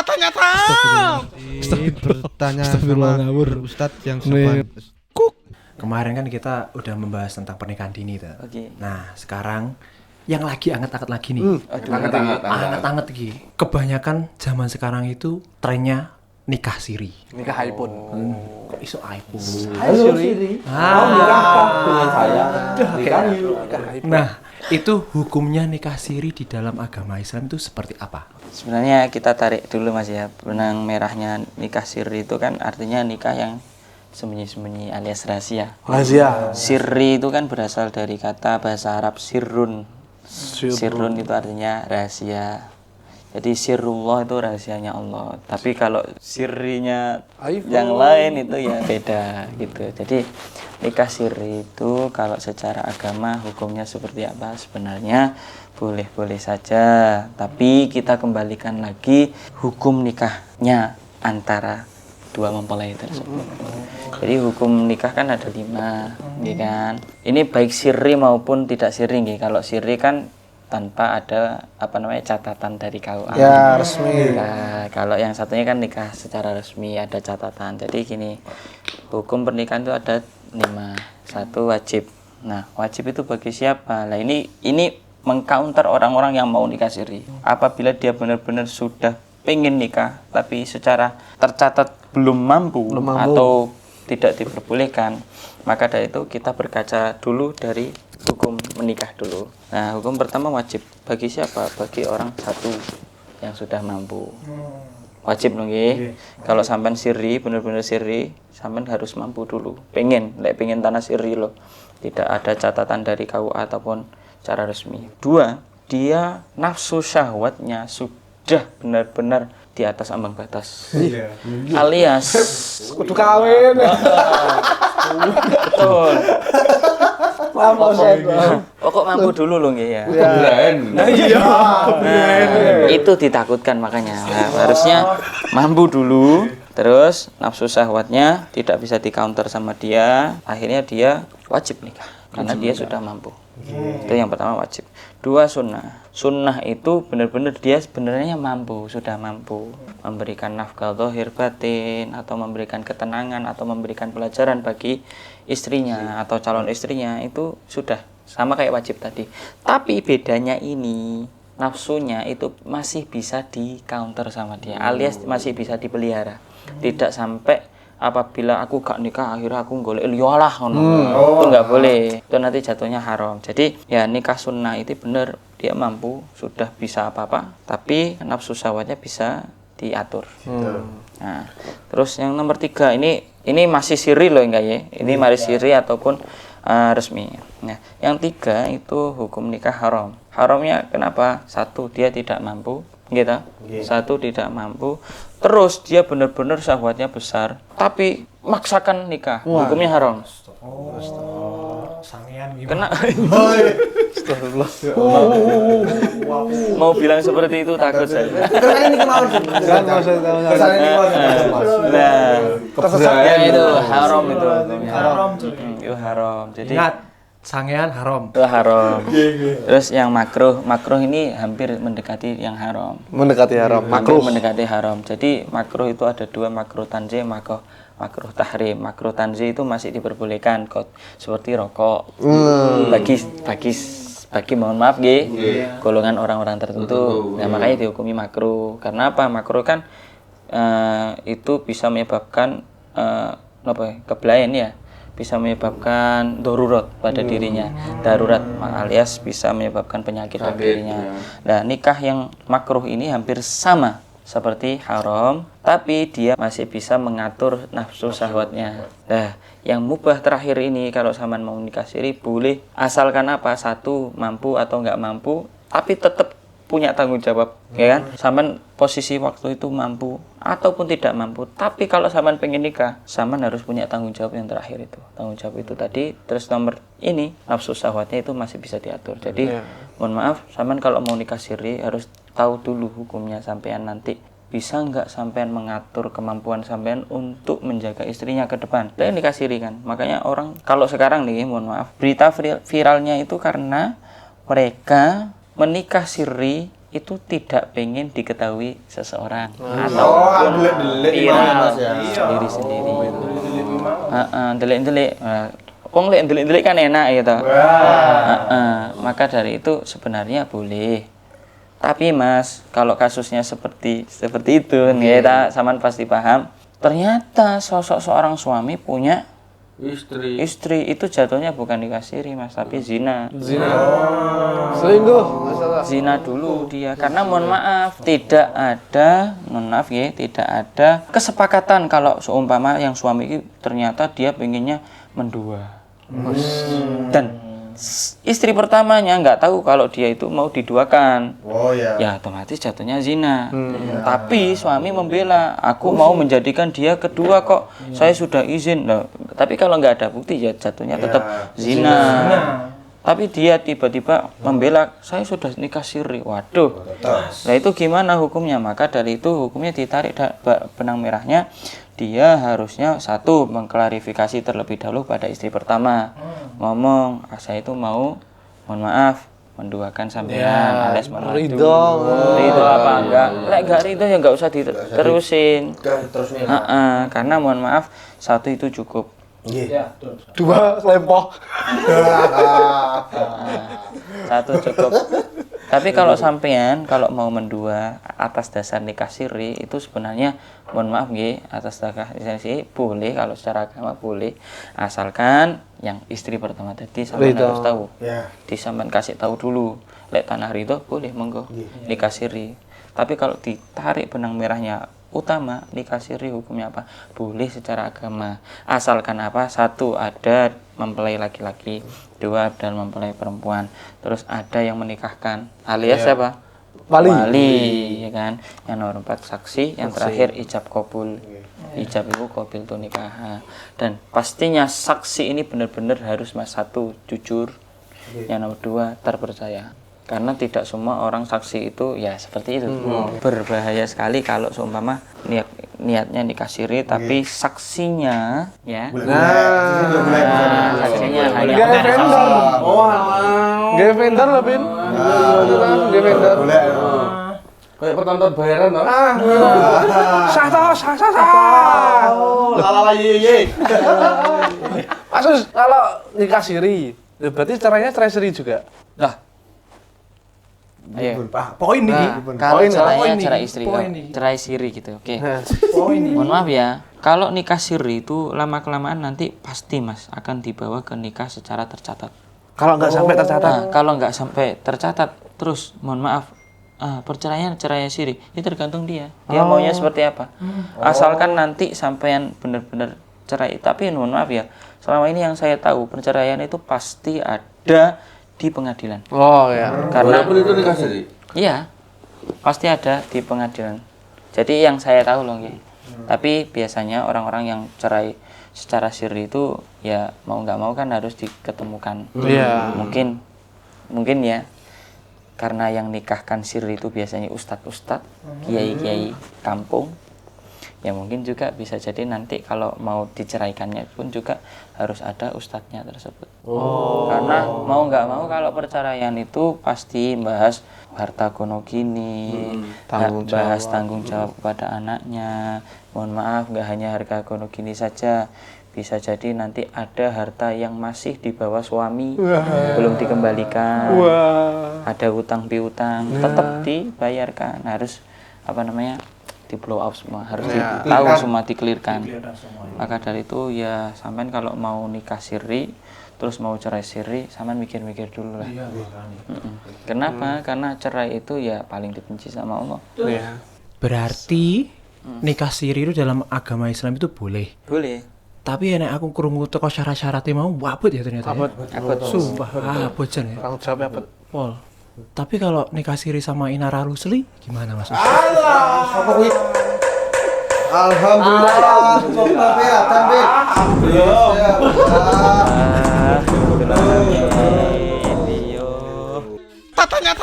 Ternyata. Bertanya sama Ustadz yang sopan. Kemarin kan kita udah membahas tentang pernikahan dini tuh. Oke. Nah, sekarang yang lagi anget-anget lagi nih. Anget-anget. Lagi. Kebanyakan zaman sekarang itu trennya nikah siri. Nikah iPhone. Kok iso iPhone? Halo Siri. Dengan saya. Nikah iPhone. Nah, itu hukumnya nikah siri di dalam agama Islam itu seperti apa? Sebenarnya kita tarik dulu Mas ya. Benang merahnya nikah sirri itu kan artinya nikah yang sembunyi-sembunyi alias rahasia. Rahasia. Sirri itu kan berasal dari kata bahasa Arab sirrun. Sirrun itu artinya rahasia. Jadi sirrullah itu rahasianya Allah. Tapi kalau sirrinya yang lain itu ya beda gitu. Jadi nikah sirri itu kalau secara agama hukumnya seperti apa? Sebenarnya boleh-boleh saja. Tapi kita kembalikan lagi hukum nikahnya antara dua mempelai tersebut. Jadi hukum nikah kan ada 5, ya kan. Ini baik sirri maupun tidak sirri, ya. Kalau sirri kan tanpa ada catatan dari KUA. Ya, resmi. Nah, kalau yang satunya kan nikah secara resmi ada catatan. Jadi gini, hukum pernikahan itu ada 5. 1 wajib. Nah, wajib itu bagi siapa? Nah, ini mengcounter orang-orang yang mau nikah siri. Apabila dia benar-benar sudah pengen nikah tapi secara tercatat belum mampu atau tidak diperbolehkan, maka dari itu kita berkaca dulu dari hukum menikah dulu. Nah, hukum pertama wajib bagi siapa? Bagi orang satu yang sudah mampu. Wajib dong nggih. Kalau sampean siri, benar-benar siri, sampean harus mampu dulu. Pengen tanah siri loh. Tidak ada catatan dari KUA ataupun cara resmi. 2, dia nafsu syahwatnya sudah benar-benar di atas ambang batas. Alias Kudu kawin. betul. Pokok mampu dulu loh nggih ya. Itu ditakutkan makanya. Nah, harusnya mampu dulu, terus nafsu syahwatnya tidak bisa di-counter sama dia, akhirnya dia wajib nikah karena dia sudah mampu. Itu yang pertama wajib. 2 sunnah. Sunnah itu benar-benar dia sebenarnya mampu, sudah mampu memberikan nafkah zahir batin atau memberikan ketenangan atau memberikan pelajaran bagi istrinya atau calon istrinya, itu sudah sama kayak wajib tadi. Tapi bedanya ini nafsunya itu masih bisa di counter sama dia, alias masih bisa dipelihara. Tidak sampai apabila aku gak nikah akhirnya aku golek liyalah ngono. Itu nggak boleh. Itu nanti jatuhnya haram. Jadi ya nikah sunnah itu benar dia mampu, sudah bisa apa-apa, tapi nafsu syahwatnya bisa diatur. Nah, terus yang nomor 3 ini masih siri loh enggak ya? Ini masih siri ataupun resmi. Nah, yang 3 itu hukum nikah haram. Haramnya kenapa? 1, dia tidak mampu, gitu. 1, tidak mampu. Terus dia benar-benar syahwatnya besar, tapi maksakan nikah, hukumnya haram. Sangean Kena. Astagfirullah. Mau bilang seperti itu takut saya. Nah, itu haram itu. Itu haram. Jadi ingat, sangean haram. itu haram. Terus yang makruh ini hampir mendekati yang haram. Mendekati haram. Makruh mendekati haram. Jadi makruh itu ada 2, makruh tanzih, makruh tahrim. Makruh tanzih itu masih diperbolehkan seperti rokok. Bagi mohon maaf golongan orang-orang tertentu. Nah, makanya dihukumi makruh. Karena apa? Makruh kan itu bisa menyebabkan kebelayan ya. Bisa menyebabkan darurat pada dirinya, darurat alias bisa menyebabkan penyakit pada dirinya. Nah, nikah yang makruh ini hampir sama seperti haram, tapi dia masih bisa mengatur nafsu syahwatnya. Nah, yang mubah terakhir ini kalau sampean mau nikah siri boleh, asalkan apa? 1, mampu atau nggak mampu, tapi tetap punya tanggung jawab, ya kan? Sampean posisi waktu itu mampu ataupun tidak mampu, tapi kalau sampean pengen nikah, sampean harus punya tanggung jawab yang terakhir itu. Tanggung jawab itu tadi, terus nomor ini nafsu syahwatnya itu masih bisa diatur. Jadi mohon maaf, sampean kalau mau nikah siri harus tahu dulu hukumnya, sampean nanti bisa nggak sampean mengatur kemampuan sampean untuk menjaga istrinya ke depan. Dan nikah siri kan, makanya orang kalau sekarang nih, mohon maaf, berita viralnya itu karena mereka menikah siri itu tidak pengen diketahui seseorang ataupun viral sendiri-sendiri. Delik-delik. Wong lek delik-delik kan enak gitu. Maka dari itu sebenarnya boleh. Tapi Mas, kalau kasusnya seperti itu, kita saman pasti paham. Ternyata sosok seorang suami punya istri itu jatuhnya bukan nikah siri Mas, tapi zina. Selingkuh. Zina dulu dia, karena mohon maaf tidak ada kesepakatan kalau seumpama yang suami itu ternyata dia pengennya mendua. Dan istri pertamanya nggak tahu kalau dia itu mau diduakan. Ya otomatis jatuhnya zina. Tapi suami membela, aku mau menjadikan dia kedua kok, saya sudah izin. Nah, tapi kalau nggak ada bukti ya jatuhnya tetap zina. Tapi dia tiba-tiba membela, saya sudah nikah siri. Waduh. Nah itu gimana hukumnya? Maka dari itu hukumnya ditarik benang merahnya. Dia harusnya satu mengklarifikasi terlebih dahulu pada istri pertama, ngomong saya itu mau, mohon maaf, menduakan sampean alias menadu. Ridho apa enggak? Lek enggak ridho ya enggak usah diterusin. Karena mohon maaf satu itu cukup. Dua kelempoh. Satu cukup. Tapi kalau sampean kalau mau mendua atas dasar nikah siri itu sebenarnya mohon maaf nggih, atas dasar nikah siri boleh, kalau secara agama boleh, asalkan yang istri pertama tadi sampean harus tahu. Di sampean kasih tahu dulu. Lek tanah ridho boleh monggo nikah siri. Tapi kalau ditarik benang merahnya utama nikah siri hukumnya apa? Boleh secara agama. Asalkan apa? Satu ada mempelai laki-laki, dua dan mempelai perempuan. Terus ada yang menikahkan alias siapa? Wali, ya kan? Yang nomor 4 saksi, yang terakhir ijab kabul. Ijab itu qabil tu nikah. Dan pastinya saksi ini benar-benar harus satu jujur. Yang nomor 2 terpercaya. Karena tidak semua orang saksi itu ya seperti itu. Berbahaya sekali kalau seumpama niatnya nikah siri tapi saksinya ya. Saksinya hanya Gak vendor lah, Bin. Gak vendor. Kayak penonton bayaran toh. Sah. Lalala ye. Maksud kalau nikah siri, berarti caranya cerai siri juga. Lah. Ayo. Poin nih. Kalau caranya cerai istri, cerai siri gitu. Oke. Mohon maaf ya. Kalau nikah siri itu lama-kelamaan nanti pasti Mas akan dibawa ke nikah secara tercatat. Kalau nggak sampai tercatat. Nah, kalau nggak sampai tercatat, terus mohon maaf, perceraian cerai siri, itu tergantung dia. Dia maunya seperti apa. Asalkan nanti sampean benar-benar cerai. Tapi mohon maaf ya, selama ini yang saya tahu perceraian itu pasti ada di pengadilan. Oh ya. Karena itu nikah siri. iya, pasti ada di pengadilan. Jadi yang saya tahu loh, tapi biasanya orang-orang yang cerai secara siri itu ya mau nggak mau kan harus diketemukan. Mungkin ya, karena yang nikahkan siri itu biasanya ustadz-ustadz, kiai-kiai kampung. Ya mungkin juga bisa jadi nanti kalau mau diceraikannya pun juga harus ada ustadznya tersebut. Karena mau nggak mau kalau perceraian itu pasti bahas harta gono gini, bahas tanggung jawab kepada anaknya. Mohon maaf, nggak hanya harta gono gini saja, bisa jadi nanti ada harta yang masih di bawah suami belum dikembalikan. Ada hutang piutang tetap dibayarkan, harus di blow up semua, harus tahu semua, dikelirkan. Maka dari itu ya sampean kalau mau nikah siri terus mau cerai siri, sampean mikir-mikir dulu lah. Kenapa? Karena cerai itu ya paling dibenci sama Allah. Berarti nikah siri itu dalam agama Islam itu boleh. Boleh. Tapi enek aku krungu teko syarat-syaratnya mau abot ya ternyata. Abot. Sumpah, abot jan ya. Tanggung jawab abot. Pol. Tapi kalau nikah siri sama Inara Rusli gimana Mas? Alhamdulillah. Tatanya